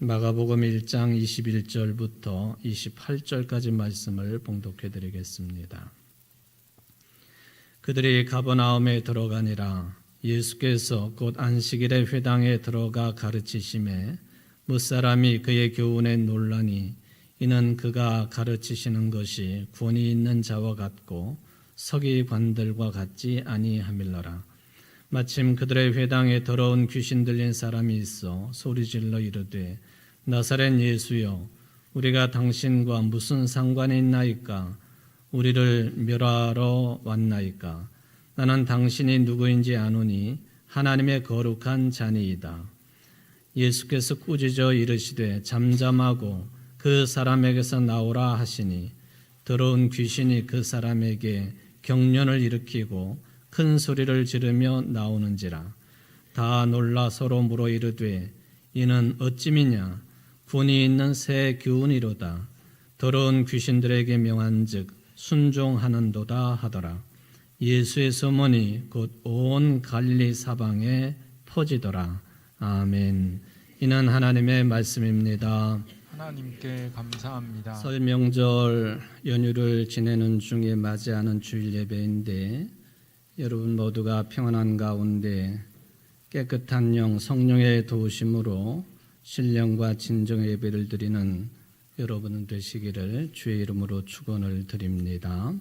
마가복음 1장 21절부터 28절까지 말씀을 봉독해 드리겠습니다. 그들이 가버나움에 들어가니라. 예수께서 곧 안식일에 회당에 들어가 가르치심에 무사람이 그의 교훈에 놀라니 이는 그가 가르치시는 것이 권위 있는 자와 같고 서기관들과 같지 아니함일러라. 마침 그들의 회당에 더러운 귀신 들린 사람이 있어 소리질러 이르되 나사렛 예수여, 우리가 당신과 무슨 상관이 있나이까? 우리를 멸하러 왔나이까? 나는 당신이 누구인지 아노니 하나님의 거룩한 자니이다. 예수께서 꾸짖어 이르시되 잠잠하고 그 사람에게서 나오라 하시니 더러운 귀신이 그 사람에게 경련을 일으키고 큰 소리를 지르며 나오는지라. 다 놀라 서로 물어 이르되 이는 어찌미냐? 권위 있는 새 교훈이로다. 더러운 귀신들에게 명한즉 순종하는도다 하더라. 예수의 소문이 곧 온 갈릴리 사방에 퍼지더라. 아멘. 이는 하나님의 말씀입니다. 하나님께 감사합니다. 설 명절 연휴를 지내는 중에 맞이하는 주일 예배인데 여러분 모두가 평안한 가운데 깨끗한 영 성령의 도우심으로 신령과 진정의 예배를 드리는 여러분 되시기를 주의 이름으로 축원을 드립니다.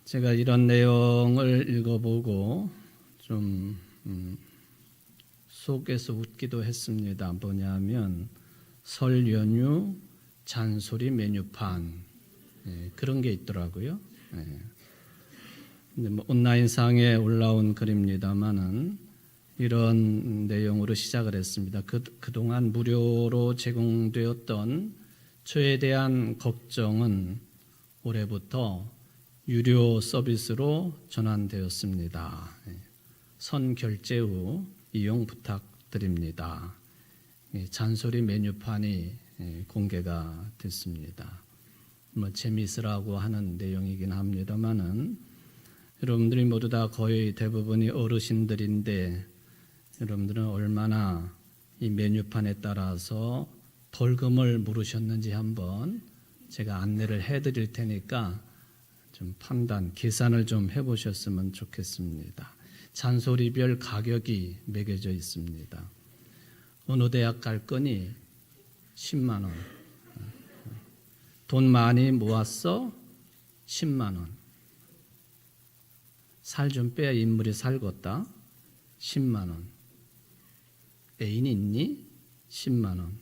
제가 이런 내용을 읽어보고 좀 속에서 웃기도 했습니다. 뭐냐면 설 연휴 잔소리 메뉴판 그런 게 있더라고요. 근데 온라인상에 올라온 글입니다만은 이런 내용으로 시작을 했습니다. 그동안 무료로 제공되었던 저에 대한 걱정은 올해부터 유료 서비스로 전환되었습니다. 선결제 후 이용 부탁드립니다. 잔소리 메뉴판이 공개가 됐습니다. 재미있으라고 하는 내용이긴 합니다만은 여러분들이 모두 다 거의 대부분이 어르신들인데 여러분들은 얼마나 이 메뉴판에 따라서 벌금을 물으셨는지 한번 제가 안내를 해드릴 테니까 좀 판단, 계산을 좀 해보셨으면 좋겠습니다. 잔소리별 가격이 매겨져 있습니다. 어느 대학 갈 거니 10만 원. 돈 많이 모았어? 10만 원. 살 좀 빼야 인물이 살겄다? 10만 원. 애인 있니? 10만 원.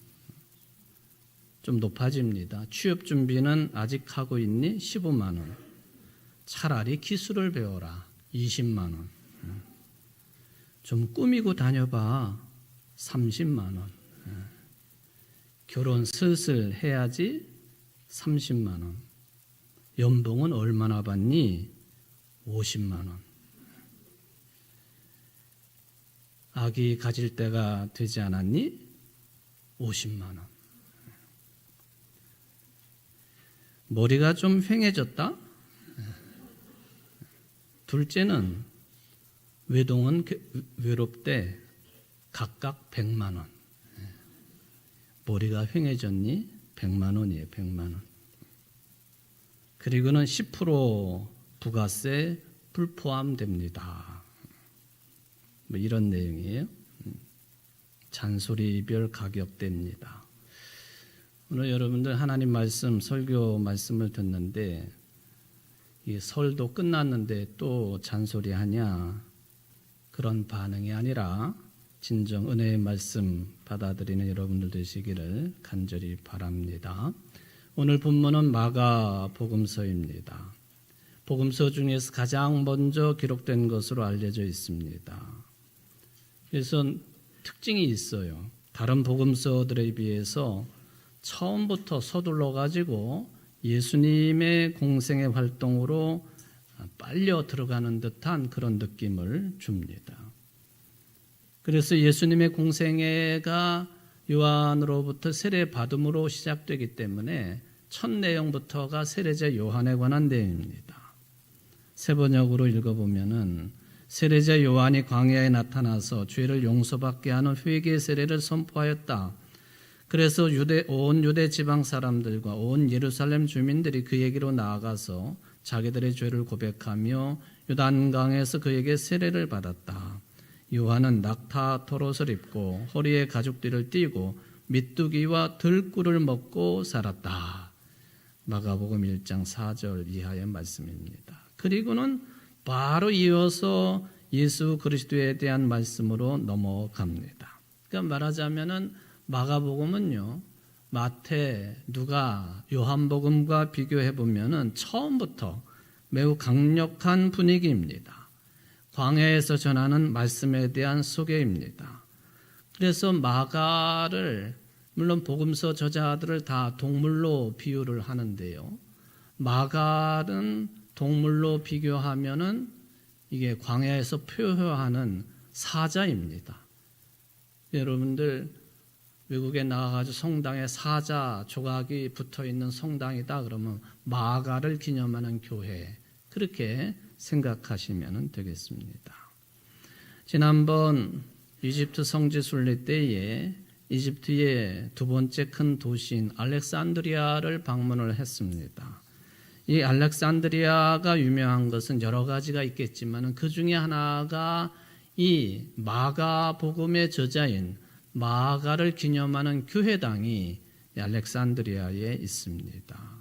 좀 높아집니다. 취업 준비는 아직 하고 있니? 15만 원. 차라리 기술을 배워라. 20만 원. 좀 꾸미고 다녀봐. 30만 원. 결혼 슬슬 해야지. 30만 원. 연봉은 얼마나 받니? 50만 원. 아기 가질 때가 되지 않았니? 50만 원. 머리가 좀 휑해졌다? 둘째는 외동은 외롭대. 각각 100만 원. 머리가 휑해졌니? 100만 원이에요. 100만 원. 그리고는 10% 부가세 불포함됩니다. 이런 내용이에요. 잔소리별 가격대입니다. 오늘 여러분들 하나님 말씀, 설교 말씀을 듣는데 이 설도 끝났는데 또 잔소리 하냐 그런 반응이 아니라 진정 은혜의 말씀 받아들이는 여러분들 되시기를 간절히 바랍니다. 오늘 본문은 마가복음서입니다. 복음서 중에서 가장 먼저 기록된 것으로 알려져 있습니다. 그래서 특징이 있어요. 다른 복음서들에 비해서 처음부터 서둘러 가지고 예수님의 공생의 활동으로 빨려 들어가는 듯한 그런 느낌을 줍니다. 그래서 예수님의 공생애가 요한으로부터 세례 받음으로 시작되기 때문에 첫 내용부터가 세례자 요한에 관한 내용입니다. 세 번역으로 읽어보면은 세례자 요한이 광야에 나타나서 죄를 용서받게 하는 회개 세례를 선포하였다. 그래서 온 유대 지방 사람들과 온 예루살렘 주민들이 그에게로 나아가서 자기들의 죄를 고백하며 요단강에서 그에게 세례를 받았다. 요한은 낙타 털옷을 입고 허리에 가죽띠를 띠고 미뚜기와 들꿀을 먹고 살았다. 마가복음 1장 4절 이하의 말씀입니다. 그리고는 바로 이어서 예수 그리스도에 대한 말씀으로 넘어갑니다. 그러니까 말하자면은 마가복음은요, 마태, 누가, 요한복음과 비교해 보면은 처음부터 매우 강력한 분위기입니다. 광야에서 전하는 말씀에 대한 소개입니다. 그래서 마가를, 물론 복음서 저자들을 다 동물로 비유를 하는데요. 마가는 동물로 비교하면은 이게 광야에서 표효하는 사자입니다. 여러분들 외국에 나가가지고 성당에 사자 조각이 붙어있는 성당이다 그러면 마가를 기념하는 교회, 그렇게 생각하시면 되겠습니다. 지난번 이집트 성지 순례 때에 이집트의 두 번째 큰 도시인 알렉산드리아를 방문을 했습니다. 이 알렉산드리아가 유명한 것은 여러 가지가 있겠지만 그 중에 하나가 이 마가복음의 저자인 마가를 기념하는 교회당이 알렉산드리아에 있습니다.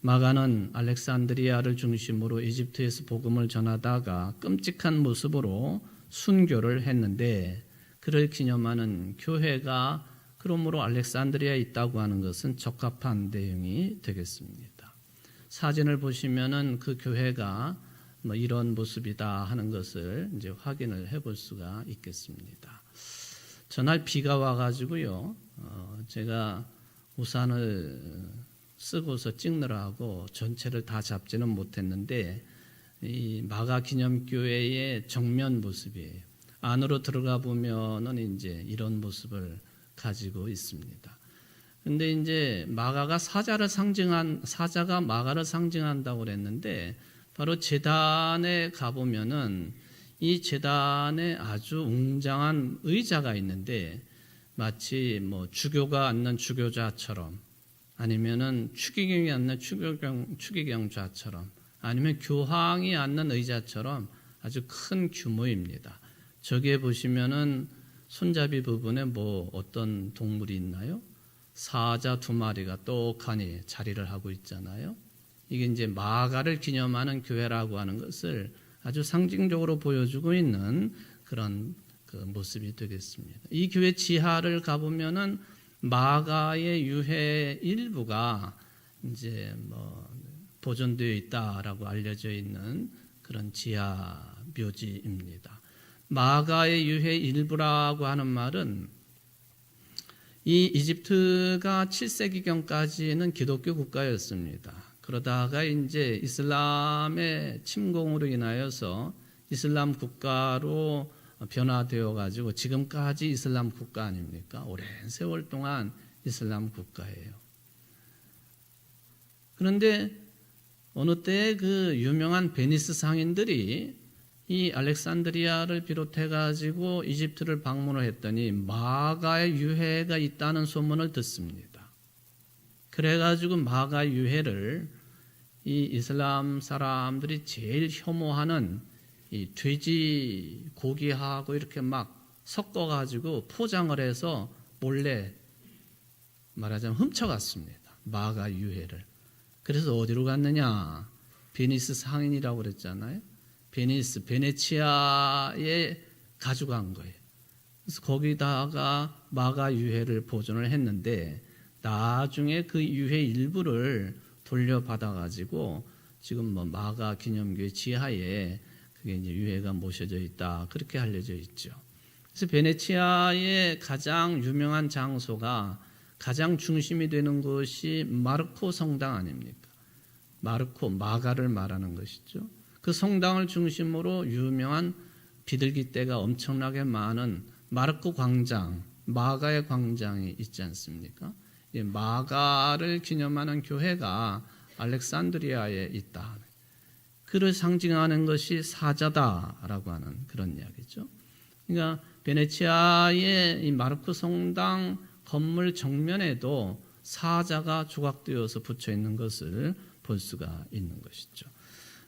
마가는 알렉산드리아를 중심으로 이집트에서 복음을 전하다가 끔찍한 모습으로 순교를 했는데 그를 기념하는 교회가 그러므로 알렉산드리아에 있다고 하는 것은 적합한 내용이 되겠습니다. 사진을 보시면은 그 교회가 이런 모습이다 하는 것을 이제 확인을 해볼 수가 있겠습니다. 전날 비가 와가지고요, 제가 우산을 쓰고서 찍느라고 전체를 다 잡지는 못했는데 이 마가 기념교회의 정면 모습이에요. 안으로 들어가 보면은 이제 이런 모습을 가지고 있습니다. 근데 이제 마가가 사자가 마가를 상징한다고 그랬는데 바로 제단에 가보면은 이 제단에 아주 웅장한 의자가 있는데 마치 주교가 앉는 주교자처럼 아니면은 추기경이 앉는 추기경자처럼 아니면 교황이 앉는 의자처럼 아주 큰 규모입니다. 저기에 보시면은 손잡이 부분에 어떤 동물이 있나요? 사자 2마리가 똑하니 자리를 하고 있잖아요. 이게 이제 마가를 기념하는 교회라고 하는 것을 아주 상징적으로 보여주고 있는 그런 그 모습이 되겠습니다. 이 교회 지하를 가보면은 마가의 유해 일부가 이제 보존되어 있다라고 알려져 있는 그런 지하 묘지입니다. 마가의 유해 일부라고 하는 말은 이 이집트가 7세기경까지는 기독교 국가였습니다. 그러다가 이제 이슬람의 침공으로 인하여서 이슬람 국가로 변화되어 가지고 지금까지 이슬람 국가 아닙니까? 오랜 세월 동안 이슬람 국가예요. 그런데 어느 때 그 유명한 베니스 상인들이 이 알렉산드리아를 비롯해 가지고 이집트를 방문을 했더니 마가의 유해가 있다는 소문을 듣습니다. 그래 가지고 마가 유해를 이 이슬람 사람들이 제일 혐오하는 이 돼지 고기하고 이렇게 막 섞어 가지고 포장을 해서 몰래 말하자면 훔쳐갔습니다. 마가 유해를. 그래서 어디로 갔느냐? 베니스 상인이라고 그랬잖아요. 베네치아에 가져간 거예요. 그래서 거기다가 마가 유해를 보존을 했는데 나중에 그 유해 일부를 돌려받아 가지고 지금 마가 기념교회 지하에 그게 이제 유해가 모셔져 있다, 그렇게 알려져 있죠. 그래서 베네치아의 가장 유명한 장소가 가장 중심이 되는 것이 마르코 성당 아닙니까? 마가를 말하는 것이죠. 그 성당을 중심으로 유명한 비둘기떼가 엄청나게 많은 마르코 광장, 마가의 광장이 있지 않습니까? 마가를 기념하는 교회가 알렉산드리아에 있다. 그를 상징하는 것이 사자다라고 하는 그런 이야기죠. 그러니까 베네치아의 이 마르크 성당 건물 정면에도 사자가 조각되어서 붙여 있는 것을 볼 수가 있는 것이죠.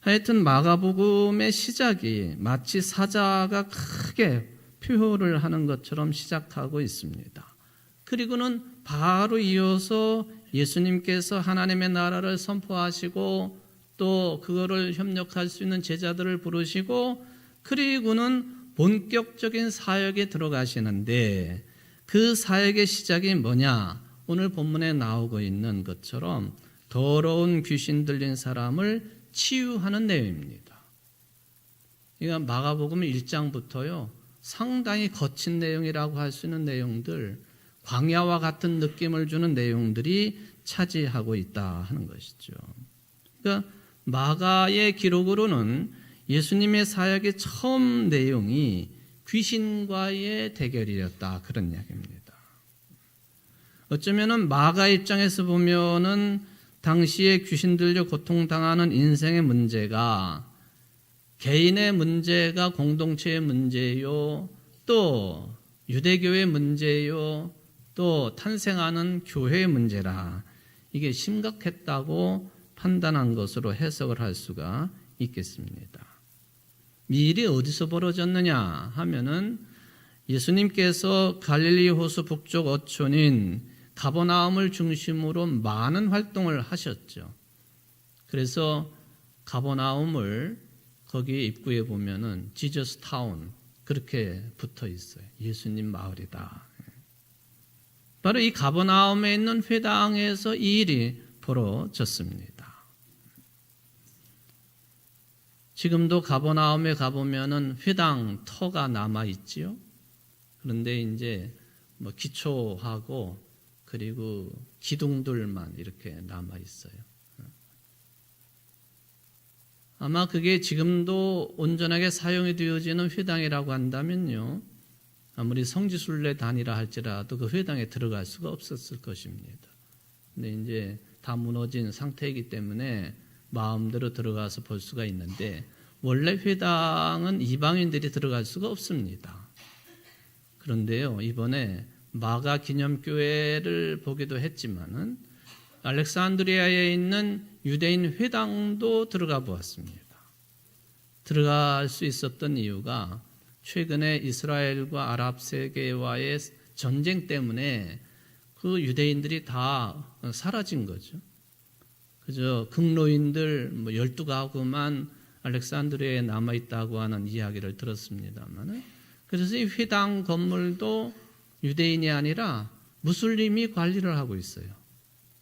하여튼 마가복음의 시작이 마치 사자가 크게 표효를 하는 것처럼 시작하고 있습니다. 그리고는 바로 이어서 예수님께서 하나님의 나라를 선포하시고 또 그거를 협력할 수 있는 제자들을 부르시고 그리고는 본격적인 사역에 들어가시는데 그 사역의 시작이 뭐냐? 오늘 본문에 나오고 있는 것처럼 더러운 귀신 들린 사람을 치유하는 내용입니다. 그러니까 마가복음 1장부터요. 상당히 거친 내용이라고 할 수 있는 내용들, 광야와 같은 느낌을 주는 내용들이 차지하고 있다 하는 것이죠. 그러니까 마가의 기록으로는 예수님의 사역의 처음 내용이 귀신과의 대결이었다 그런 이야기입니다. 어쩌면은 마가 입장에서 보면은 당시에 귀신 들려 고통당하는 인생의 문제가 개인의 문제가 공동체의 문제요, 또 유대교의 문제요, 또 탄생하는 교회의 문제라 이게 심각했다고 판단한 것으로 해석을 할 수가 있겠습니다. 이 일이 어디서 벌어졌느냐 하면은 예수님께서 갈릴리 호수 북쪽 어촌인 가버나움을 중심으로 많은 활동을 하셨죠. 그래서 가버나움을 거기 입구에 보면은 지저스 타운 그렇게 붙어 있어요. 예수님 마을이다. 바로 이 가버나움에 있는 회당에서 이 일이 벌어졌습니다. 지금도 가버나움에 가보면은 회당 터가 남아 있지요. 그런데 이제 뭐 기초하고 그리고 기둥들만 이렇게 남아 있어요. 아마 그게 지금도 온전하게 사용이 되어지는 회당이라고 한다면요. 아무리 성지순례단이라 할지라도 그 회당에 들어갈 수가 없었을 것입니다. 근데 이제 다 무너진 상태이기 때문에 마음대로 들어가서 볼 수가 있는데 원래 회당은 이방인들이 들어갈 수가 없습니다. 그런데요, 이번에 마가 기념교회를 보기도 했지만은 알렉산드리아에 있는 유대인 회당도 들어가 보았습니다. 들어갈 수 있었던 이유가 최근에 이스라엘과 아랍 세계와의 전쟁 때문에 그 유대인들이 다 사라진 거죠. 그저 극노인들 12가구만 알렉산드리아에 남아있다고 하는 이야기를 들었습니다만, 그래서 이 회당 건물도 유대인이 아니라 무슬림이 관리를 하고 있어요.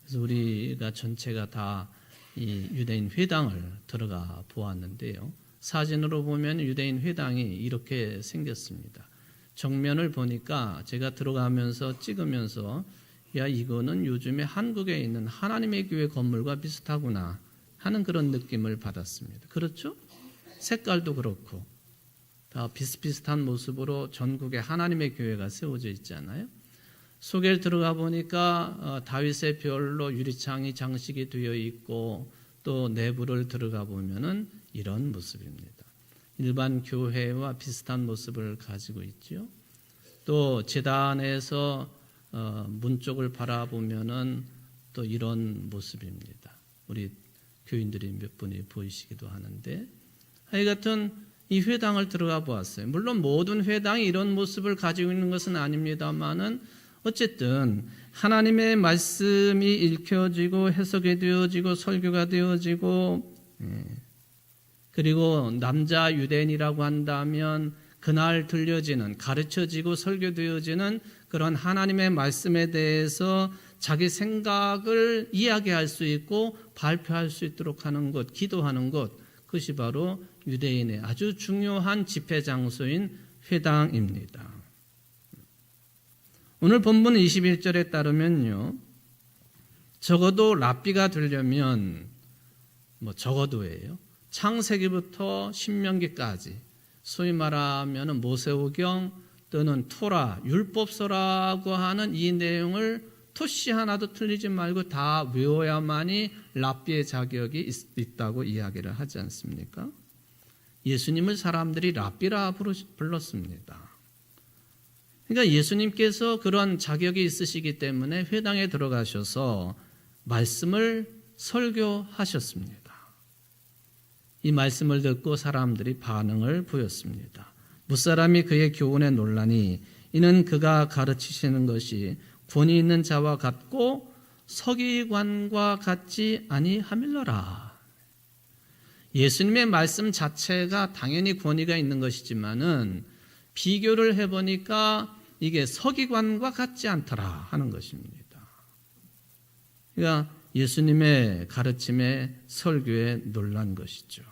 그래서 우리가 전체가 다 이 유대인 회당을 들어가 보았는데요. 사진으로 보면 유대인 회당이 이렇게 생겼습니다. 정면을 보니까 제가 들어가면서 찍으면서 야, 이거는 요즘에 한국에 있는 하나님의 교회 건물과 비슷하구나 하는 그런 느낌을 받았습니다. 그렇죠? 색깔도 그렇고 다 비슷비슷한 모습으로 전국에 하나님의 교회가 세워져 있잖아요. 속에 들어가 보니까 다윗의 별로 유리창이 장식이 되어 있고 또 내부를 들어가 보면은 이런 모습입니다. 일반 교회와 비슷한 모습을 가지고 있죠. 또 제단에서 문 쪽을 바라보면은 또 이런 모습입니다. 우리 교인들이 몇 분이 보이시기도 하는데 하여튼 이 회당을 들어가 보았어요. 물론 모든 회당이 이런 모습을 가지고 있는 것은 아닙니다만은 어쨌든 하나님의 말씀이 읽혀지고 해석이 되어지고 설교가 되어지고 그리고 남자 유대인이라고 한다면 그날 들려지는 가르쳐지고 설교되어지는 그런 하나님의 말씀에 대해서 자기 생각을 이야기할 수 있고 발표할 수 있도록 하는 것, 기도하는 것, 그것이 바로 유대인의 아주 중요한 집회 장소인 회당입니다. 오늘 본문 21절에 따르면요, 적어도 랍비가 되려면 적어도예요. 창세기부터 신명기까지 소위 말하면 모세오경 또는 토라 율법서라고 하는 이 내용을 토시 하나도 틀리지 말고 다 외워야만이 랍비의 자격이 있다고 이야기를 하지 않습니까? 예수님을 사람들이 랍비라 불렀습니다. 그러니까 예수님께서 그런 자격이 있으시기 때문에 회당에 들어가셔서 말씀을 설교하셨습니다. 이 말씀을 듣고 사람들이 반응을 보였습니다. 무사람이 그의 교훈에 놀라니 이는 그가 가르치시는 것이 권위 있는 자와 같고 서기관과 같지 아니함일러라. 예수님의 말씀 자체가 당연히 권위가 있는 것이지만은 비교를 해보니까 이게 서기관과 같지 않더라 하는 것입니다. 그러니까 예수님의 가르침에 설교에 놀란 것이죠.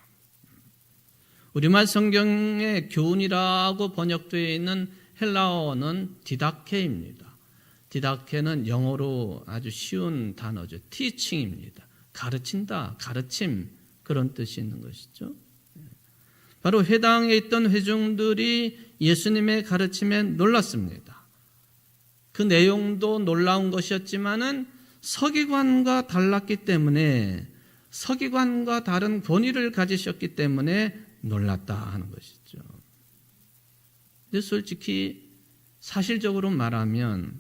우리말 성경에 교훈이라고 번역되어 있는 헬라어는 디다케입니다. 디다케는 영어로 아주 쉬운 단어죠. teaching입니다. 가르친다, 가르침 그런 뜻이 있는 것이죠. 바로 회당에 있던 회중들이 예수님의 가르침에 놀랐습니다. 그 내용도 놀라운 것이었지만은 서기관과 달랐기 때문에 서기관과 다른 권위를 가지셨기 때문에 놀랐다 하는 것이죠. 근데 솔직히 사실적으로 말하면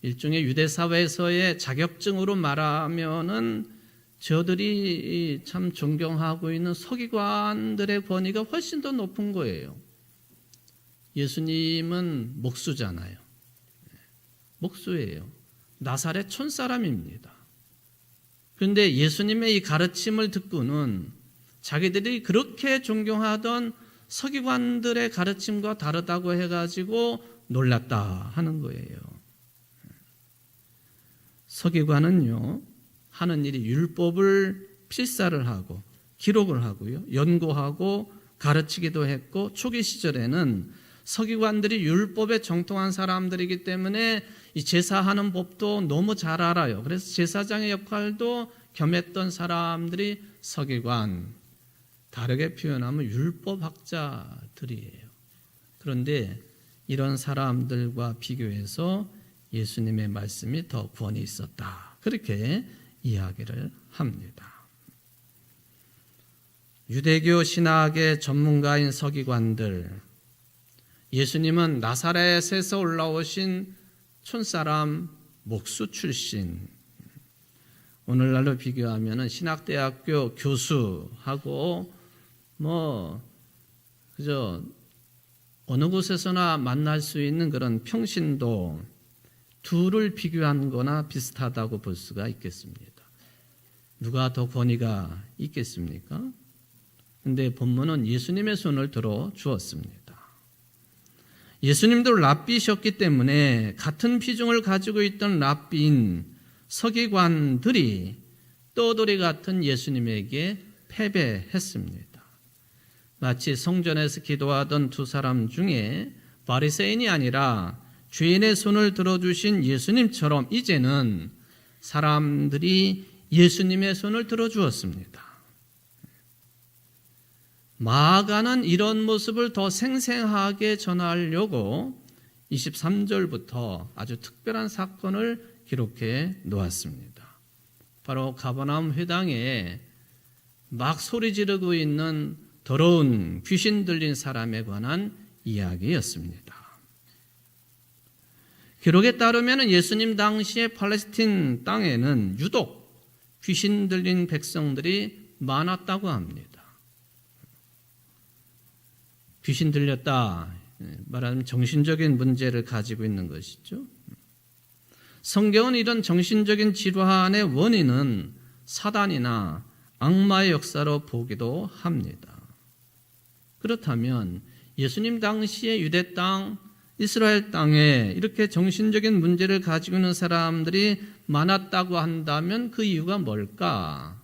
일종의 유대 사회에서의 자격증으로 말하면은 저들이 참 존경하고 있는 서기관들의 권위가 훨씬 더 높은 거예요. 예수님은 목수잖아요. 목수예요. 나사렛 촌사람입니다. 그런데 예수님의 이 가르침을 듣고는 자기들이 그렇게 존경하던 서기관들의 가르침과 다르다고 해가지고 놀랐다 하는 거예요. 서기관은요, 하는 일이 율법을 필사를 하고 기록을 하고요, 연구하고 가르치기도 했고, 초기 시절에는 서기관들이 율법에 정통한 사람들이기 때문에 이 제사하는 법도 너무 잘 알아요. 그래서 제사장의 역할도 겸했던 사람들이 서기관, 다르게 표현하면 율법학자들이에요. 그런데 이런 사람들과 비교해서 예수님의 말씀이 더 권위 있었다, 그렇게 이야기를 합니다. 유대교 신학의 전문가인 서기관들, 예수님은 나사렛에서 올라오신 촌사람 목수 출신, 오늘날로 비교하면 신학대학교 교수하고 그저 어느 곳에서나 만날 수 있는 그런 평신도, 둘을 비교한 거나 비슷하다고 볼 수가 있겠습니다. 누가 더 권위가 있겠습니까? 그런데 본문은 예수님의 손을 들어 주었습니다. 예수님도 랍비셨기 때문에 같은 비중을 가지고 있던 랍비인 서기관들이 떠돌이 같은 예수님에게 패배했습니다. 마치 성전에서 기도하던 두 사람 중에 바리새인이 아니라 죄인의 손을 들어주신 예수님처럼 이제는 사람들이 예수님의 손을 들어주었습니다. 마가는 이런 모습을 더 생생하게 전하려고 23절부터 아주 특별한 사건을 기록해 놓았습니다. 바로 가버나움 회당에 막 소리 지르고 있는 더러운 귀신 들린 사람에 관한 이야기였습니다. 기록에 따르면 예수님 당시에 팔레스틴 땅에는 유독 귀신 들린 백성들이 많았다고 합니다. 귀신 들렸다 말하면 정신적인 문제를 가지고 있는 것이죠. 성경은 이런 정신적인 질환의 원인은 사단이나 악마의 역사로 보기도 합니다. 그렇다면 예수님 당시의 유대 땅, 이스라엘 땅에 이렇게 정신적인 문제를 가지고 있는 사람들이 많았다고 한다면 그 이유가 뭘까?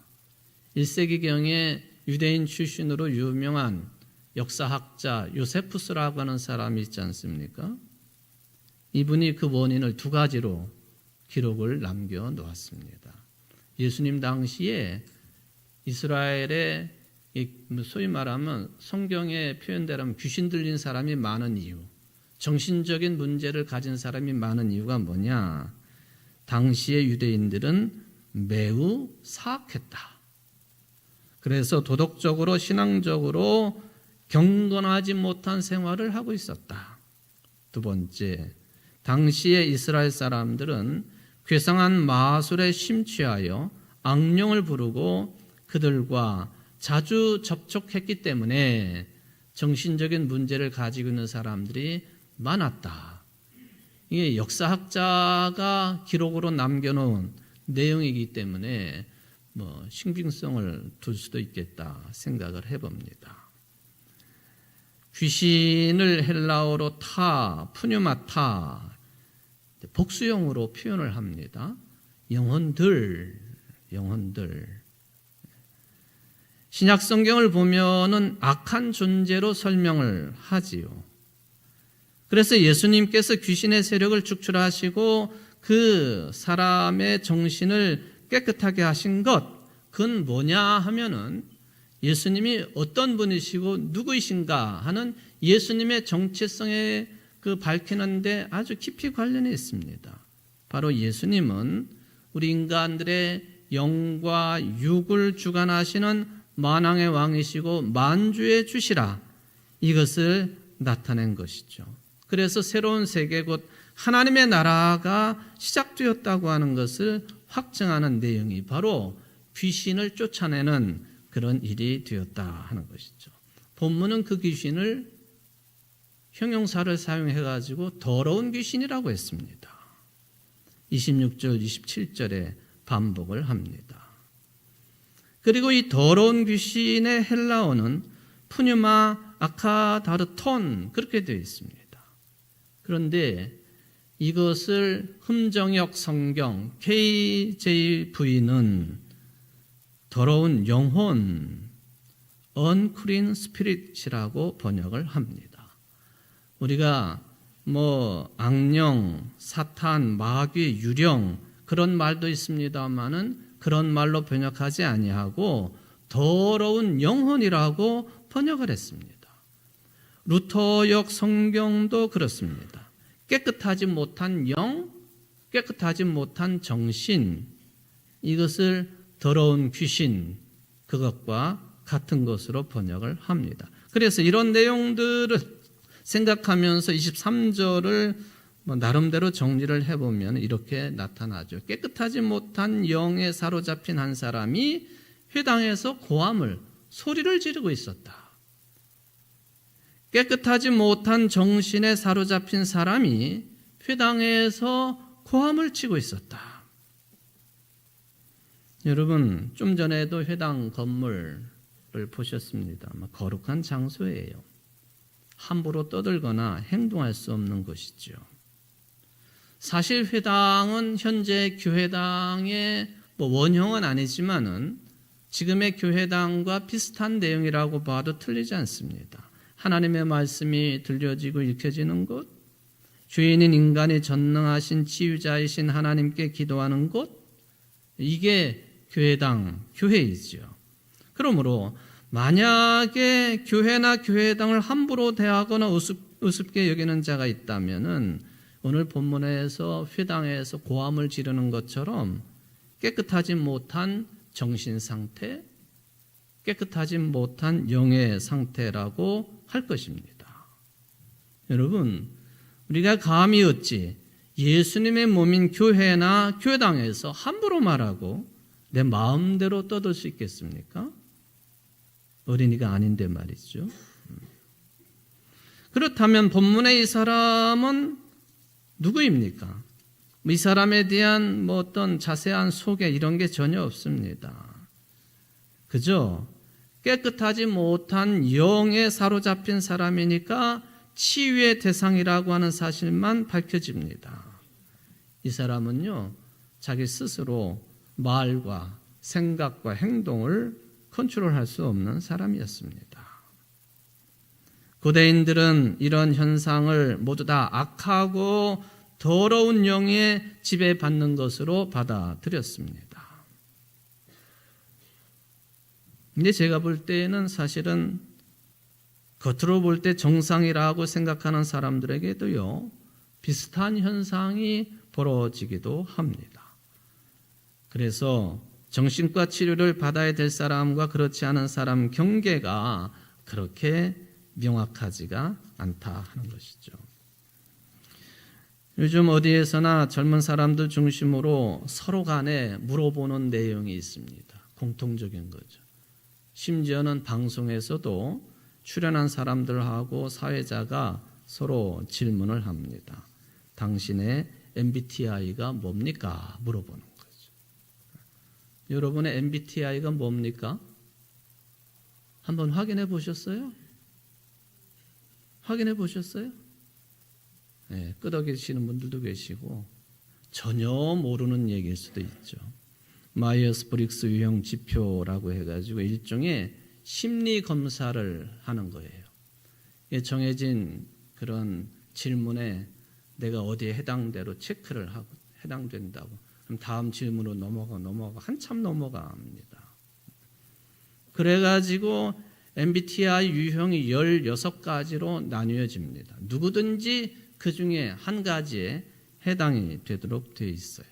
1세기경에 유대인 출신으로 유명한 역사학자 요세푸스라고 하는 사람이 있지 않습니까? 이분이 그 원인을 두 가지로 기록을 남겨놓았습니다. 예수님 당시에 이스라엘에 소위 말하면 성경에 표현대로면 귀신 들린 사람이 많은 이유, 정신적인 문제를 가진 사람이 많은 이유가 뭐냐? 당시의 유대인들은 매우 사악했다. 그래서 도덕적으로 신앙적으로 경건하지 못한 생활을 하고 있었다. 두 번째, 당시의 이스라엘 사람들은 괴상한 마술에 심취하여 악령을 부르고 그들과 자주 접촉했기 때문에 정신적인 문제를 가지고 있는 사람들이 많았다. 이게 역사학자가 기록으로 남겨놓은 내용이기 때문에 신빙성을 둘 수도 있겠다 생각을 해봅니다. 귀신을 헬라어로 푸뉴마타, 복수형으로 표현을 합니다. 영혼들. 신약 성경을 보면은 악한 존재로 설명을 하지요. 그래서 예수님께서 귀신의 세력을 축출하시고 그 사람의 정신을 깨끗하게 하신 것, 그건 뭐냐 하면은 예수님이 어떤 분이시고 누구이신가 하는 예수님의 정체성에 밝히는데 아주 깊이 관련이 있습니다. 바로 예수님은 우리 인간들의 영과 육을 주관하시는 만왕의 왕이시고 만주의 주시라, 이것을 나타낸 것이죠. 그래서 새로운 세계 곧 하나님의 나라가 시작되었다고 하는 것을 확증하는 내용이 바로 귀신을 쫓아내는 그런 일이 되었다 하는 것이죠. 본문은 그 귀신을 형용사를 사용해가지고 더러운 귀신이라고 했습니다. 26절, 27절에 반복을 합니다. 그리고 이 더러운 귀신의 헬라어는 푸뉴마 아카다르톤, 그렇게 되어 있습니다. 그런데 이것을 흠정역 성경 KJV는 더러운 영혼, unclean spirit이라고 번역을 합니다. 우리가 악령, 사탄, 마귀, 유령 그런 말도 있습니다만은 그런 말로 번역하지 아니하고 더러운 영혼이라고 번역을 했습니다. 루터역 성경도 그렇습니다. 깨끗하지 못한 영, 깨끗하지 못한 정신, 이것을 더러운 귀신, 그것과 같은 것으로 번역을 합니다. 그래서 이런 내용들을 생각하면서 23절을 나름대로 정리를 해보면 이렇게 나타나죠. 깨끗하지 못한 영에 사로잡힌 한 사람이 회당에서 고함을, 소리를 지르고 있었다. 깨끗하지 못한 정신에 사로잡힌 사람이 회당에서 고함을 치고 있었다. 여러분, 좀 전에도 회당 건물을 보셨습니다. 거룩한 장소예요. 함부로 떠들거나 행동할 수 없는 것이죠. 사실 회당은 현재 교회당의 원형은 아니지만은 지금의 교회당과 비슷한 내용이라고 봐도 틀리지 않습니다. 하나님의 말씀이 들려지고 읽혀지는 곳, 죄인인 인간이 전능하신 치유자이신 하나님께 기도하는 곳, 이게 교회당, 교회이죠. 그러므로 만약에 교회나 교회당을 함부로 대하거나 우습게 여기는 자가 있다면은 오늘 본문에서 회당에서 고함을 지르는 것처럼 깨끗하지 못한 정신 상태, 깨끗하지 못한 영의 상태라고 할 것입니다. 여러분, 우리가 감히 어찌 예수님의 몸인 교회나 교회당에서 함부로 말하고 내 마음대로 떠들 수 있겠습니까? 어린이가 아닌데 말이죠. 그렇다면 본문의 이 사람은 누구입니까? 이 사람에 대한 어떤 자세한 소개 이런 게 전혀 없습니다. 그저 깨끗하지 못한 영에 사로잡힌 사람이니까 치유의 대상이라고 하는 사실만 밝혀집니다. 이 사람은요, 자기 스스로 말과 생각과 행동을 컨트롤할 수 없는 사람이었습니다. 고대인들은 이런 현상을 모두 다 악하고 더러운 영에 지배받는 것으로 받아들였습니다. 근데 제가 볼 때는 사실은 겉으로 볼 때 정상이라고 생각하는 사람들에게도요, 비슷한 현상이 벌어지기도 합니다. 그래서 정신과 치료를 받아야 될 사람과 그렇지 않은 사람 경계가 그렇게 명확하지가 않다 하는 것이죠. 요즘 어디에서나 젊은 사람들 중심으로 서로 간에 물어보는 내용이 있습니다. 공통적인 거죠. 심지어는 방송에서도 출연한 사람들하고 사회자가 서로 질문을 합니다. 당신의 MBTI가 뭡니까? 물어보는 거죠. 여러분의 MBTI가 뭡니까? 한번 확인해 보셨어요? 확인해 보셨어요? 네, 끄덕이시는 분들도 계시고 전혀 모르는 얘기일 수도 있죠. 마이어스 브릭스 유형 지표라고 해가지고 일종의 심리 검사를 하는 거예요. 정해진 그런 질문에 내가 어디에 해당대로 체크를 하고 해당된다고 그럼 다음 질문으로 넘어가 한참 넘어갑니다. 그래가지고 MBTI 유형이 16가지로 나뉘어집니다. 누구든지 그 중에 한 가지에 해당이 되도록 되어 있어요.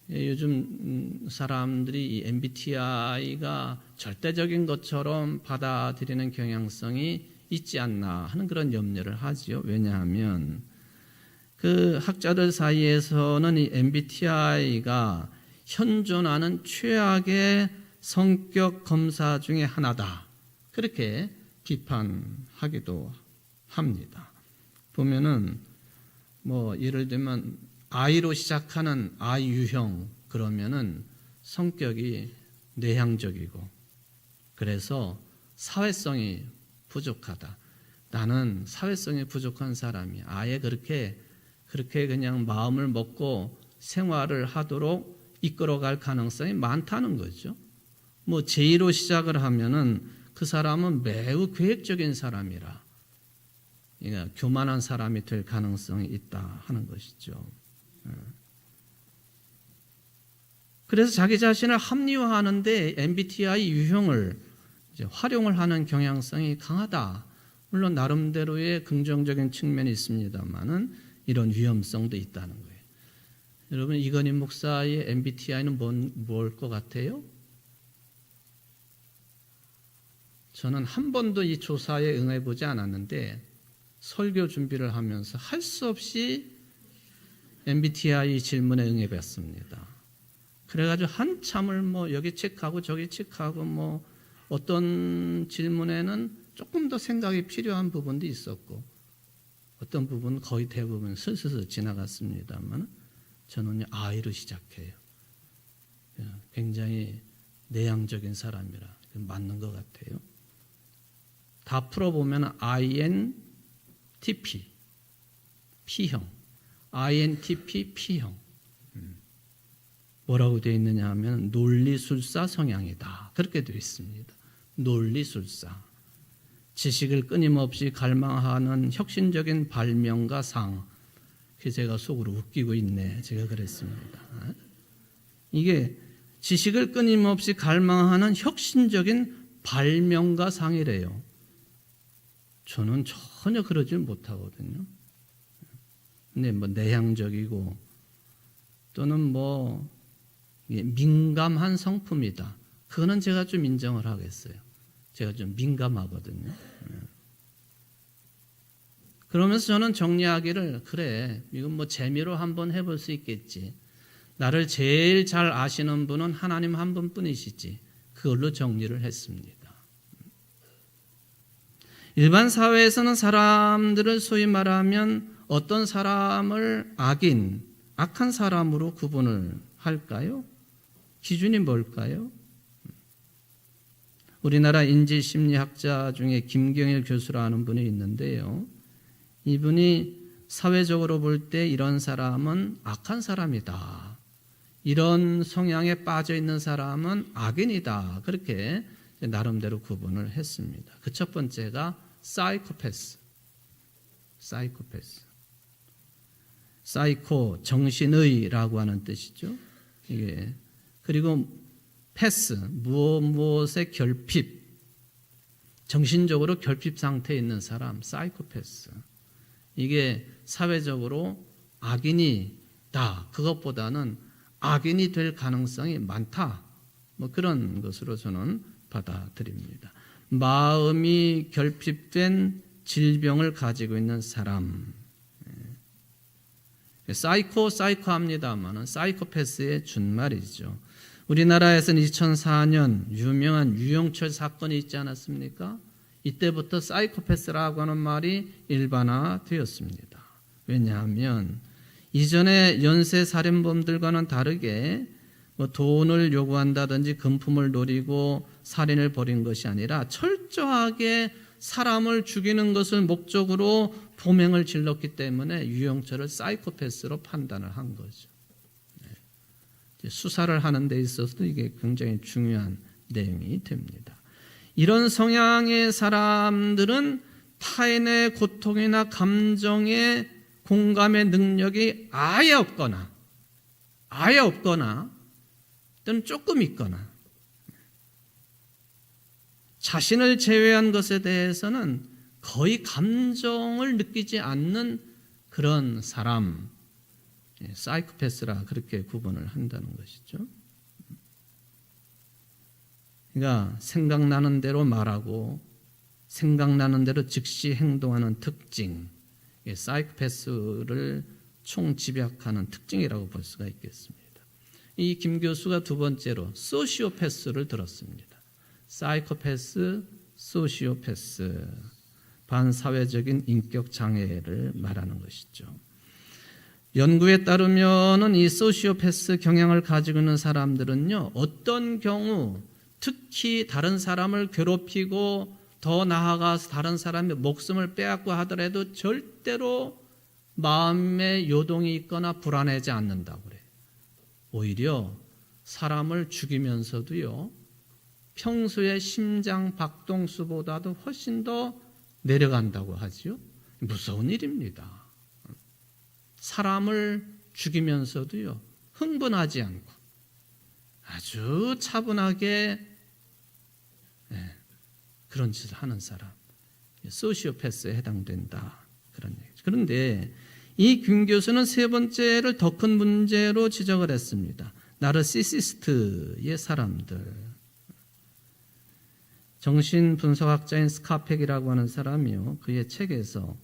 요즘 사람들이 이 MBTI가 절대적인 것처럼 받아들이는 경향성이 있지 않나 하는 그런 염려를 하지요. 왜냐하면 그 학자들 사이에서는 이 MBTI가 현존하는 최악의 성격 검사 중에 하나다. 그렇게 비판하기도 합니다. 보면은 뭐 예를 들면 I로 시작하는 I 유형 그러면은 성격이 내향적이고 그래서 사회성이 부족하다. 나는 사회성이 부족한 사람이야. 아예 그렇게 그냥 마음을 먹고 생활을 하도록 이끌어갈 가능성이 많다는 거죠. 뭐 J로 시작을 하면은 그 사람은 매우 계획적인 사람이라 그러니까 교만한 사람이 될 가능성이 있다 하는 것이죠. 그래서 자기 자신을 합리화하는데 MBTI 유형을 이제 활용을 하는 경향성이 강하다. 물론 나름대로의 긍정적인 측면이 있습니다만은 이런 위험성도 있다는 거예요. 여러분 이건희 목사의 MBTI는 뭘 것 같아요? 저는 한 번도 이 조사에 응해보지 않았는데 설교 준비를 하면서 할 수 없이 MBTI 질문에 응해봤습니다. 그래가지고 한참을 뭐 여기 체크하고 저기 체크하고 뭐 어떤 질문에는 조금 더 생각이 필요한 부분도 있었고 어떤 부분은 거의 대부분 슬슬 지나갔습니다만 저는 I로 시작해요. 굉장히 내향적인 사람이라 맞는 것 같아요. 다 풀어보면 INTP, P형, INTP, P형. 뭐라고 되어 있느냐 하면 논리술사 성향이다. 그렇게 되어 있습니다. 논리술사. 지식을 끊임없이 갈망하는 혁신적인 발명가 상. 제가 속으로 웃기고 있네. 제가 그랬습니다. 이게 지식을 끊임없이 갈망하는 혁신적인 발명가 상이래요. 저는 전혀 그러질 못하거든요. 근데 뭐 내향적이고 또는 뭐 민감한 성품이다. 그거는 제가 좀 인정을 하겠어요. 제가 좀 민감하거든요. 그러면서 저는 정리하기를 그래 이건 뭐 재미로 한번 해볼 수 있겠지. 나를 제일 잘 아시는 분은 하나님 한 분뿐이시지. 그걸로 정리를 했습니다. 일반 사회에서는 사람들을 소위 말하면 어떤 사람을 악한 사람으로 구분을 할까요? 기준이 뭘까요? 우리나라 인지심리학자 중에 김경일 교수라는 분이 있는데요. 이분이 사회적으로 볼 때 이런 사람은 악한 사람이다. 이런 성향에 빠져 있는 사람은 악인이다. 그렇게 나름대로 구분을 했습니다. 그 첫 번째가 사이코패스. 사이코, 정신의라고 하는 뜻이죠. 이게 그리고 패스, 무엇의 결핍, 정신적으로 결핍 상태에 있는 사람, 사이코패스. 이게 사회적으로 악인이다 낫다. 그것보다는 악인이 될 가능성이 많다. 뭐 그런 것으로 저는 받아들입니다. 마음이 결핍된 질병을 가지고 있는 사람. 사이코합니다만은 사이코패스의 준말이죠. 우리나라에서는 2004년 유명한 유영철 사건이 있지 않았습니까? 이때부터 사이코패스라고 하는 말이 일반화되었습니다. 왜냐하면 이전에 연쇄 살인범들과는 다르게 뭐 돈을 요구한다든지 금품을 노리고 살인을 벌인 것이 아니라 철저하게 사람을 죽이는 것을 목적으로 범행을 질렀기 때문에 유영철을 사이코패스로 판단을 한 거죠. 수사를 하는 데 있어서도 이게 굉장히 중요한 내용이 됩니다. 이런 성향의 사람들은 타인의 고통이나 감정에 공감의 능력이 아예 없거나 또는 조금 있거나 자신을 제외한 것에 대해서는 거의 감정을 느끼지 않는 그런 사람, 사이코패스라 그렇게 구분을 한다는 것이죠. 그러니까 생각나는 대로 말하고 생각나는 대로 즉시 행동하는 특징, 사이코패스를 총집약하는 특징이라고 볼 수가 있겠습니다. 이 김 교수가 두 번째로 소시오패스를 들었습니다. 사이코패스, 소시오패스, 반사회적인 인격 장애를 말하는 것이죠. 연구에 따르면은 이 소시오패스 경향을 가지고 있는 사람들은요, 어떤 경우 특히 다른 사람을 괴롭히고 더 나아가서 다른 사람의 목숨을 빼앗고 하더라도 절대로 마음에 요동이 있거나 불안하지 않는다고 그래요. 오히려 사람을 죽이면서도요, 평소의 심장 박동수보다도 훨씬 더 내려간다고 하지요. 무서운 일입니다. 사람을 죽이면서도요, 흥분하지 않고 아주 차분하게 그런 짓을 하는 사람, 소시오패스에 해당된다. 그런 얘기죠. 그런데 이 김 교수는 세 번째를 더 큰 문제로 지적을 했습니다. 나르시시스트의 사람들. 정신분석학자인 스카펙이라고 하는 사람이요, 그의 책에서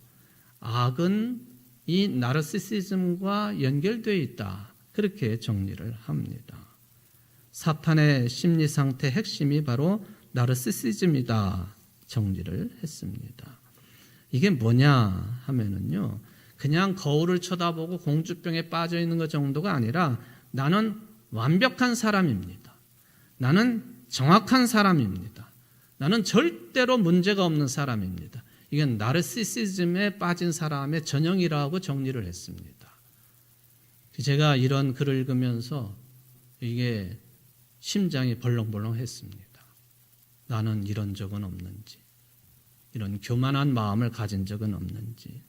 악은 이 나르시시즘과 연결되어 있다, 그렇게 정리를 합니다. 사탄의 심리 상태 핵심이 바로 나르시시즘이다, 정리를 했습니다. 이게 뭐냐 하면은요, 그냥 거울을 쳐다보고 공주병에 빠져 있는 것 정도가 아니라 나는 완벽한 사람입니다. 나는 정확한 사람입니다. 나는 절대로 문제가 없는 사람입니다. 이건 나르시시즘에 빠진 사람의 전형이라고 정리를 했습니다. 제가 이런 글을 읽으면서 이게 심장이 벌렁벌렁했습니다. 나는 이런 적은 없는지, 이런 교만한 마음을 가진 적은 없는지,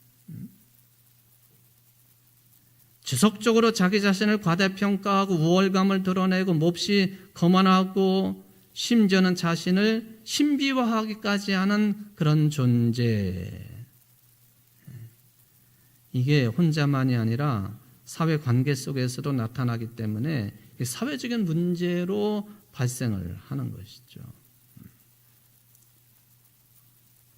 지속적으로 자기 자신을 과대평가하고 우월감을 드러내고 몹시 거만하고 심지어는 자신을 신비화하기까지 하는 그런 존재. 이게 혼자만이 아니라 사회 관계 속에서도 나타나기 때문에 사회적인 문제로 발생을 하는 것이죠.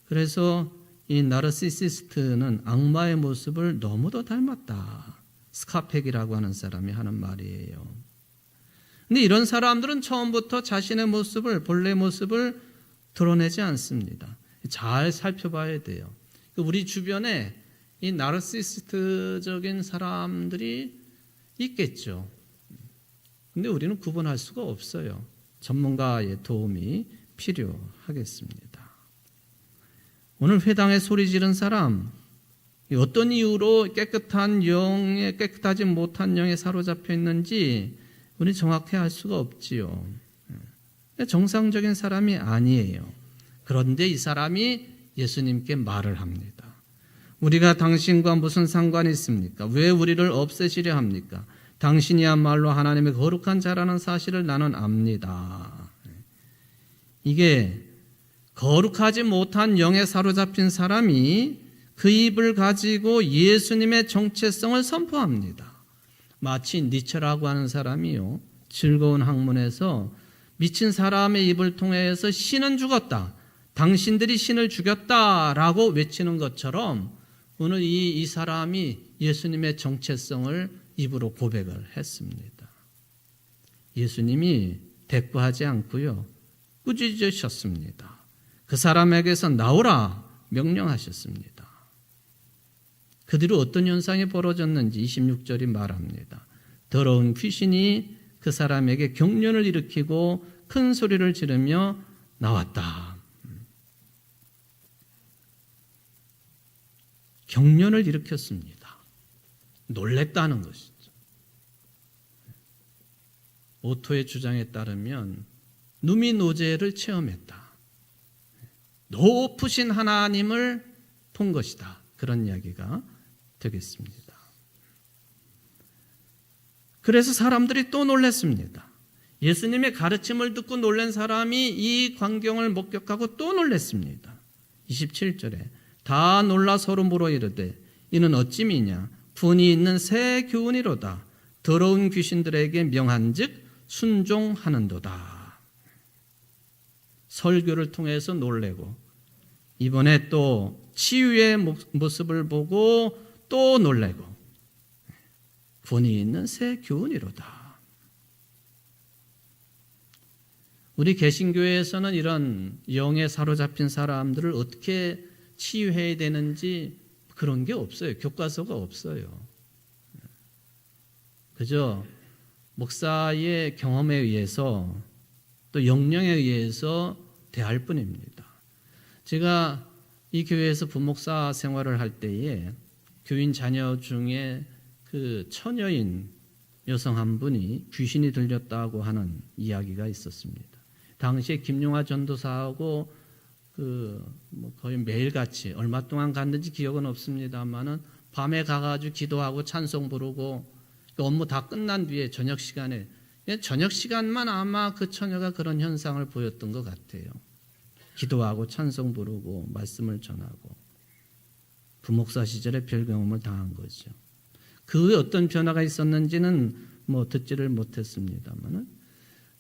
그래서 이 나르시시스트는 악마의 모습을 너무도 닮았다, 스카펙이라고 하는 사람이 하는 말이에요. 근데 이런 사람들은 처음부터 자신의 모습을, 본래 모습을 드러내지 않습니다. 잘 살펴봐야 돼요. 우리 주변에 이 나르시시스트적인 사람들이 있겠죠. 근데 우리는 구분할 수가 없어요. 전문가의 도움이 필요하겠습니다. 오늘 회당에 소리 지른 사람, 어떤 이유로 깨끗하지 못한 영에 사로잡혀 있는지 우리 정확히 알 수가 없지요. 정상적인 사람이 아니에요. 그런데 이 사람이 예수님께 말을 합니다. 우리가 당신과 무슨 상관이 있습니까? 왜 우리를 없애시려 합니까? 당신이야말로 하나님의 거룩한 자라는 사실을 나는 압니다. 이게 거룩하지 못한 영에 사로잡힌 사람이 그 입을 가지고 예수님의 정체성을 선포합니다. 마치 니체라고 하는 사람이요, 즐거운 학문에서 미친 사람의 입을 통해서 신은 죽었다, 당신들이 신을 죽였다라고 외치는 것처럼 오늘 이 사람이 예수님의 정체성을 입으로 고백을 했습니다. 예수님이 대꾸하지 않고요, 꾸짖으셨습니다. 그 사람에게서 나오라 명령하셨습니다. 그 뒤로 어떤 현상이 벌어졌는지 26절이 말합니다. 더러운 귀신이 그 사람에게 경련을 일으키고 큰 소리를 지르며 나왔다. 경련을 일으켰습니다. 놀랬다는 것이죠. 오토의 주장에 따르면 누미노제를 체험했다. 높으신 하나님을 본 것이다. 그런 이야기가 되겠습니다. 그래서 사람들이 또 놀랐습니다. 예수님의 가르침을 듣고 놀란 사람이 이 광경을 목격하고 또 놀랐습니다. 27절에 다 놀라 서로 물어 이르되 이는 어찌미냐 분이 있는 새 교훈이로다. 더러운 귀신들에게 명한즉 순종하는도다. 설교를 통해서 놀래고 이번에 또 치유의 모습을 보고 또 놀래고 분이 있는 새 교훈이로다. 우리 개신교회에서는 이런 영에 사로잡힌 사람들을 어떻게 치유해야 되는지 그런 게 없어요. 교과서가 없어요. 그저 목사의 경험에 의해서 또 역량에 의해서 대할 뿐입니다. 제가 이 교회에서 부목사 생활을 할 때에 교인 자녀 중에 그 처녀인 여성 한 분이 귀신이 들렸다고 하는 이야기가 있었습니다. 당시에 김용화 전도사하고 거의 매일같이 얼마 동안 갔는지 기억은 없습니다만은 밤에 가가지고 기도하고 찬송 부르고 업무 다 끝난 뒤에 저녁 시간만 아마 그 처녀가 그런 현상을 보였던 것 같아요. 기도하고 찬송 부르고 말씀을 전하고 부목사 시절에 별 경험을 당한 거죠. 그 후에 어떤 변화가 있었는지는 듣지를 못했습니다만은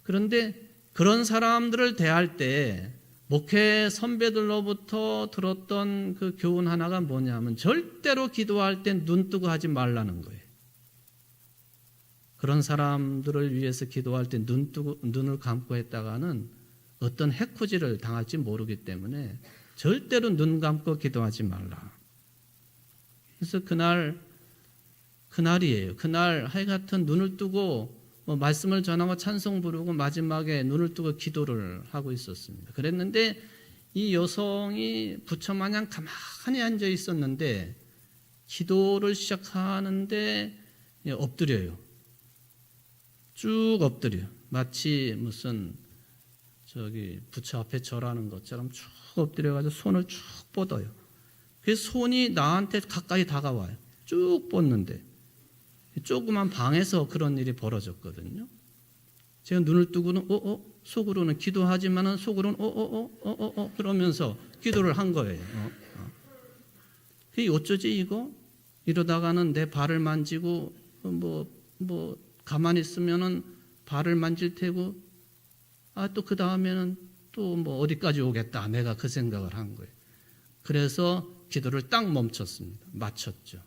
그런데 그런 사람들을 대할 때 목회 선배들로부터 들었던 그 교훈 하나가 뭐냐면 절대로 기도할 때 눈 뜨고 하지 말라는 거예요. 그런 사람들을 위해서 기도할 때 눈을 감고 했다가는 어떤 해코지를 당할지 모르기 때문에 절대로 눈 감고 기도하지 말라. 그래서 그날이에요. 그날 하여간 눈을 뜨고 말씀을 전하고 찬송 부르고 마지막에 눈을 뜨고 기도를 하고 있었습니다. 그랬는데 이 여성이 부처마냥 가만히 앉아 있었는데 기도를 시작하는데 엎드려요. 쭉 엎드려. 마치 무슨 부처 앞에 절하는 것처럼 쭉 엎드려가지고 손을 쭉 뻗어요. 그 손이 나한테 가까이 다가와요. 쭉 뻗는데 조그만 방에서 그런 일이 벌어졌거든요. 제가 눈을 뜨고는 속으로는 기도하지만은 속으로는 그러면서 기도를 한 거예요. 그게 어쩌지 이거? 이러다가는 내 발을 만지고 가만히 있으면은 발을 만질 테고 또 그 다음에는 또 어디까지 오겠다. 내가 그 생각을 한 거예요. 그래서 기도를 딱 멈췄습니다. 맞췄죠.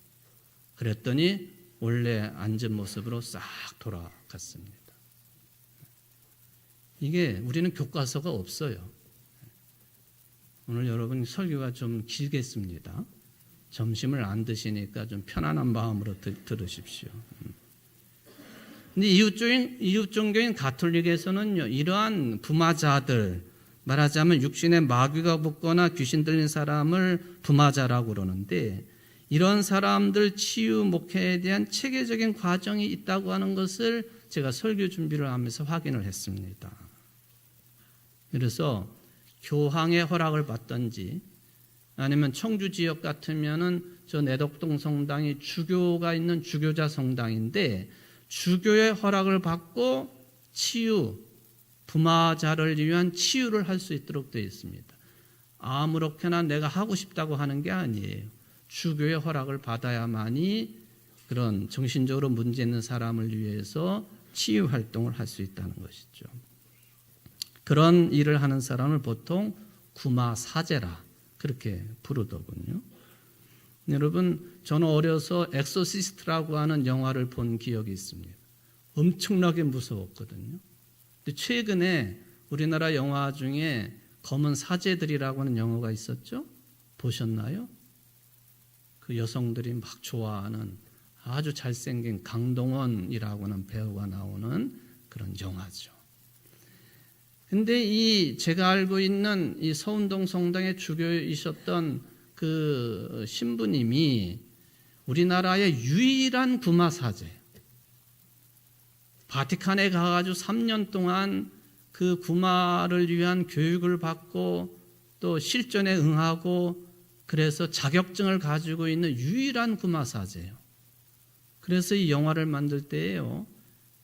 그랬더니 원래 앉은 모습으로 싹 돌아갔습니다. 이게 우리는 교과서가 없어요. 오늘 여러분 설교가 좀 길겠습니다. 점심을 안 드시니까 좀 편안한 마음으로 들으십시오. 근데 이웃 종교인 가톨릭에서는요, 이러한 부마자들, 말하자면 육신에 마귀가 붙거나 귀신 들린 사람을 부마자라고 그러는데 이런 사람들 치유 목회에 대한 체계적인 과정이 있다고 하는 것을 제가 설교 준비를 하면서 확인을 했습니다. 그래서 교황의 허락을 받든지 아니면 청주 지역 같으면은 저 내덕동 성당이 주교가 있는 주교자 성당인데 주교의 허락을 받고 치유, 부마자를 위한 치유를 할 수 있도록 되어 있습니다. 아무렇게나 내가 하고 싶다고 하는 게 아니에요. 주교의 허락을 받아야만이 그런 정신적으로 문제 있는 사람을 위해서 치유 활동을 할 수 있다는 것이죠. 그런 일을 하는 사람을 보통 구마사제라 그렇게 부르더군요. 여러분, 저는 어려서 엑소시스트라고 하는 영화를 본 기억이 있습니다. 엄청나게 무서웠거든요. 근데 최근에 우리나라 영화 중에 검은 사제들이라고 하는 영화가 있었죠? 보셨나요? 그 여성들이 막 좋아하는 아주 잘생긴 강동원이라고 하는 배우가 나오는 그런 영화죠. 근데 이 제가 알고 있는 이 서운동 성당의 주교이셨던 그 신부님이 우리나라의 유일한 구마사제, 바티칸에 가가지고 3년 동안 그 구마를 위한 교육을 받고 또 실전에 응하고 그래서 자격증을 가지고 있는 유일한 구마사제예요. 그래서 이 영화를 만들 때에요,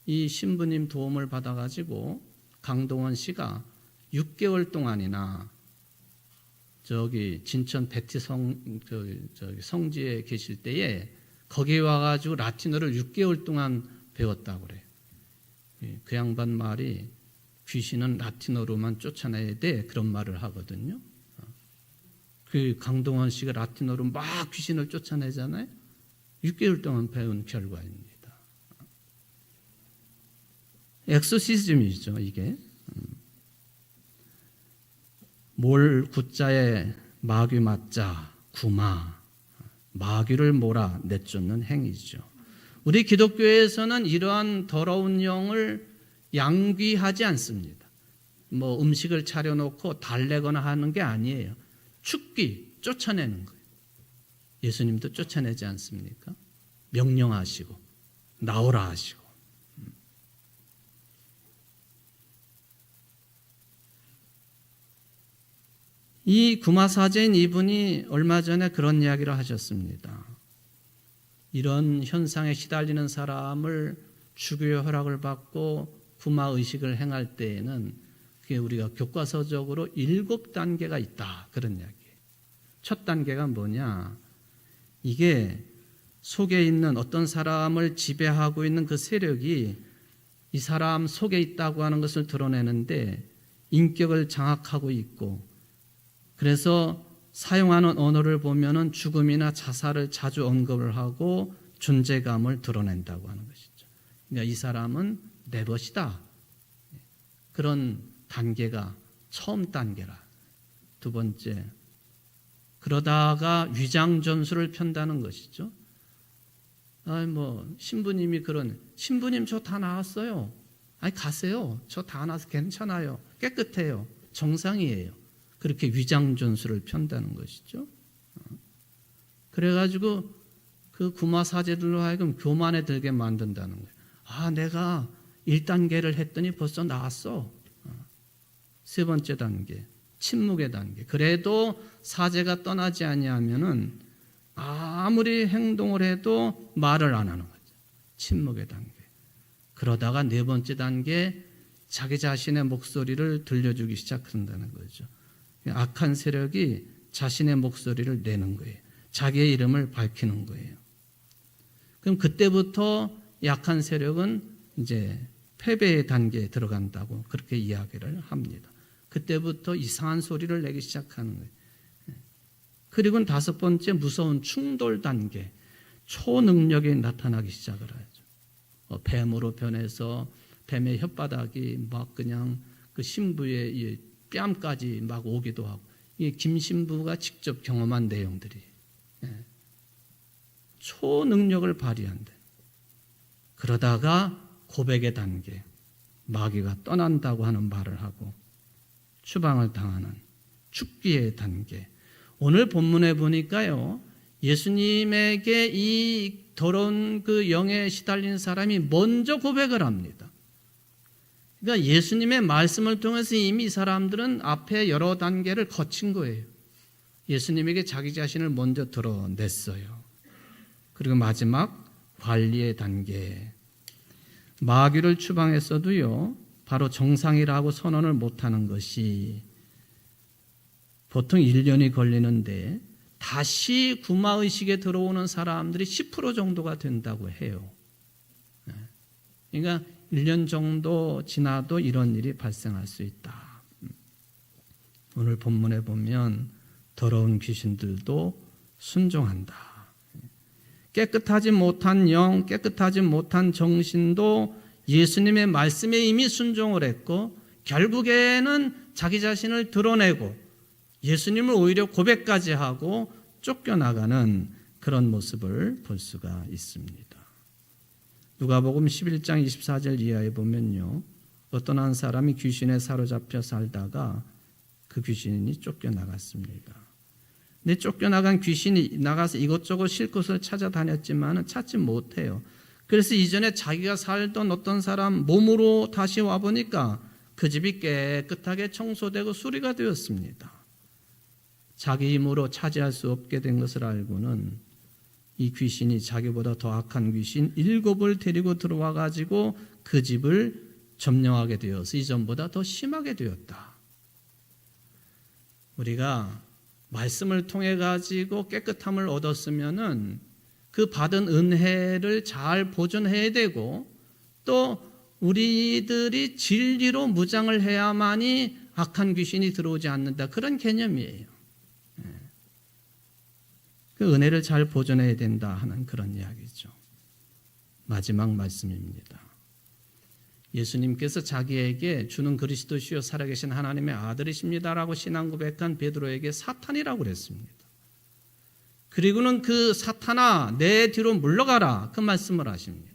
이 신부님 도움을 받아가지고 강동원 씨가 6개월 동안이나 저기 진천 베티 성지에 계실 때에 거기 와가지고 라틴어를 6개월 동안 배웠다고 그래요. 그 양반 말이 귀신은 라틴어로만 쫓아내야 돼 그런 말을 하거든요. 그 강동원 씨가 라틴어로 막 귀신을 쫓아내잖아요. 6개월 동안 배운 결과입니다. 엑소시즘이죠, 이게. 몰 구자에 마귀 맞자 구마, 마귀를 몰아 내쫓는 행위죠. 우리 기독교에서는 이러한 더러운 영을 양귀하지 않습니다. 뭐 음식을 차려놓고 달래거나 하는 게 아니에요. 축기, 쫓아내는 거예요. 예수님도 쫓아내지 않습니까? 명령하시고 나오라 하시고. 이 구마사제인 이분이 얼마 전에 그런 이야기를 하셨습니다. 이런 현상에 시달리는 사람을 주교의 허락을 받고 구마의식을 행할 때에는 그게 우리가 교과서적으로 7단계가 있다, 그런 이야기예요. 첫 단계가 뭐냐, 이게 속에 있는 어떤 사람을 지배하고 있는 그 세력이 이 사람 속에 있다고 하는 것을 드러내는데 인격을 장악하고 있고, 그래서 사용하는 언어를 보면은 죽음이나 자살을 자주 언급을 하고 존재감을 드러낸다고 하는 것이죠. 그러니까 이 사람은 내 것이다. 그런 단계가 처음 단계라. 두 번째, 그러다가 위장 전술을 편다는 것이죠. 신부님이 신부님 저 다 나았어요. 아니 가세요. 저 다 나아서 괜찮아요. 깨끗해요. 정상이에요. 그렇게 위장 전술을 편다는 것이죠. 그래가지고 그 구마사제들로 하여금 교만에 들게 만든다는 거예요. 아, 내가 1단계를 했더니 벌써 나았어. 세 번째 단계, 침묵의 단계. 그래도 사제가 떠나지 아니하면은 아무리 행동을 해도 말을 안 하는 거죠. 침묵의 단계. 그러다가 네 번째 단계, 자기 자신의 목소리를 들려주기 시작한다는 거죠. 악한 세력이 자신의 목소리를 내는 거예요. 자기의 이름을 밝히는 거예요. 그럼 그때부터 약한 세력은 이제 패배의 단계에 들어간다고 그렇게 이야기를 합니다. 그때부터 이상한 소리를 내기 시작하는 거예요. 그리고 다섯 번째, 무서운 충돌 단계, 초능력이 나타나기 시작을 하죠. 뱀으로 변해서 뱀의 혓바닥이 막 그냥 그 신부의 뺨까지 막 오기도 하고, 이게 김 신부가 직접 경험한 내용들이 초능력을 발휘한대. 그러다가 고백의 단계, 마귀가 떠난다고 하는 말을 하고 추방을 당하는 죽기의 단계. 오늘 본문에 보니까요, 예수님에게 이 더러운 그 영에 시달린 사람이 먼저 고백을 합니다. 그러니까 예수님의 말씀을 통해서 이미 이 사람들은 앞에 여러 단계를 거친 거예요. 예수님에게 자기 자신을 먼저 드러냈어요. 그리고 마지막 관리의 단계. 마귀를 추방했어도요, 바로 정상이라고 선언을 못하는 것이 보통 1년이 걸리는데 다시 구마의식에 들어오는 사람들이 10% 정도가 된다고 해요. 그러니까 1년 정도 지나도 이런 일이 발생할 수 있다. 오늘 본문에 보면 더러운 귀신들도 순종한다. 깨끗하지 못한 영, 깨끗하지 못한 정신도 예수님의 말씀에 이미 순종을 했고 결국에는 자기 자신을 드러내고 예수님을 오히려 고백까지 하고 쫓겨나가는 그런 모습을 볼 수가 있습니다. 누가복음 11장 24절 이하에 보면요. 어떤 한 사람이 귀신에 사로잡혀 살다가 그 귀신이 쫓겨나갔습니다. 근데 쫓겨나간 귀신이 나가서 이것저것 쉴 곳을 찾아다녔지만 찾지 못해요. 그래서 이전에 자기가 살던 어떤 사람 몸으로 다시 와보니까 그 집이 깨끗하게 청소되고 수리가 되었습니다. 자기 힘으로 차지할 수 없게 된 것을 알고는 이 귀신이 자기보다 더 악한 귀신 7을 데리고 들어와 가지고 그 집을 점령하게 되어서 이전보다 더 심하게 되었다. 우리가 말씀을 통해 가지고 깨끗함을 얻었으면은 그 받은 은혜를 잘 보존해야 되고 또 우리들이 진리로 무장을 해야만이 악한 귀신이 들어오지 않는다. 그런 개념이에요. 그 은혜를 잘 보존해야 된다 하는 그런 이야기죠. 마지막 말씀입니다. 예수님께서 자기에게 주는 그리스도시요 살아계신 하나님의 아들이십니다라고 신앙 고백한 베드로에게 사탄이라고 그랬습니다. 그리고는 그 사탄아 내 뒤로 물러가라 그 말씀을 하십니다.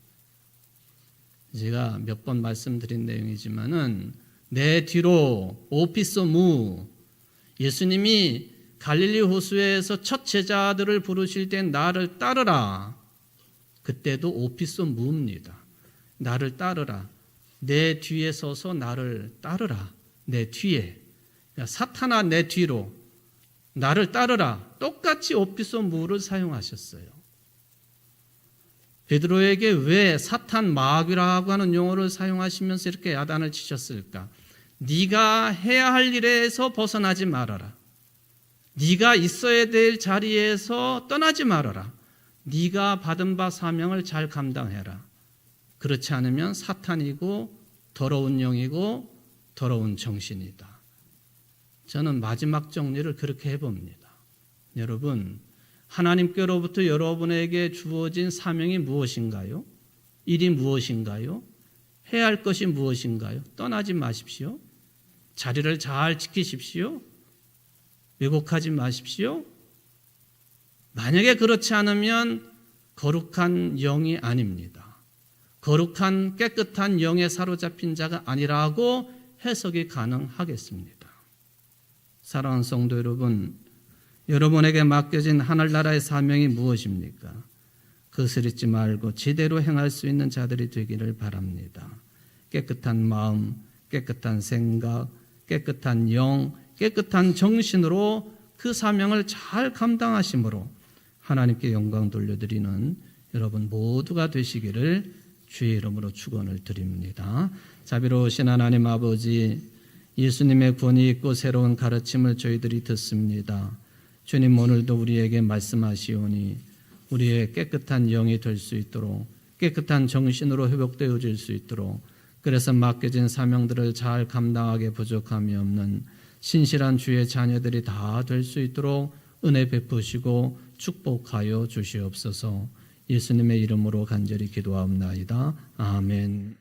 제가 몇 번 말씀드린 내용이지만은 내 뒤로 오피소 무 예수님이 갈릴리 호수에서 첫 제자들을 부르실 때 나를 따르라. 그때도 오피소 무입니다. 나를 따르라. 내 뒤에 서서 나를 따르라. 내 뒤에. 사탄아 내 뒤로 나를 따르라. 똑같이 오피소 무를 사용하셨어요. 베드로에게 왜 사탄 마귀라고 하는 용어를 사용하시면서 이렇게 야단을 치셨을까? 네가 해야 할 일에서 벗어나지 말아라. 네가 있어야 될 자리에서 떠나지 말아라. 네가 받은 바 사명을 잘 감당해라. 그렇지 않으면 사탄이고 더러운 영이고 더러운 정신이다. 저는 마지막 정리를 그렇게 해봅니다. 여러분, 하나님께로부터 여러분에게 주어진 사명이 무엇인가요? 일이 무엇인가요? 해야 할 것이 무엇인가요? 떠나지 마십시오. 자리를 잘 지키십시오. 왜곡하지 마십시오. 만약에 그렇지 않으면 거룩한 영이 아닙니다. 거룩한 깨끗한 영에 사로잡힌 자가 아니라고 해석이 가능하겠습니다. 사랑하는 성도 여러분, 여러분에게 맡겨진 하늘나라의 사명이 무엇입니까? 거스르지 말고 제대로 행할 수 있는 자들이 되기를 바랍니다. 깨끗한 마음, 깨끗한 생각, 깨끗한 영, 깨끗한 정신으로 그 사명을 잘 감당하심으로 하나님께 영광 돌려드리는 여러분 모두가 되시기를 주의 이름으로 축원을 드립니다. 자비로우신 하나님 아버지, 예수님의 권위 있고 새로운 가르침을 저희들이 듣습니다. 주님, 오늘도 우리에게 말씀하시오니 우리의 깨끗한 영이 될 수 있도록 깨끗한 정신으로 회복되어질 수 있도록 그래서 맡겨진 사명들을 잘 감당하게 부족함이 없는 신실한 주의 자녀들이 다 될 수 있도록 은혜 베푸시고 축복하여 주시옵소서. 예수님의 이름으로 간절히 기도하옵나이다. 아멘.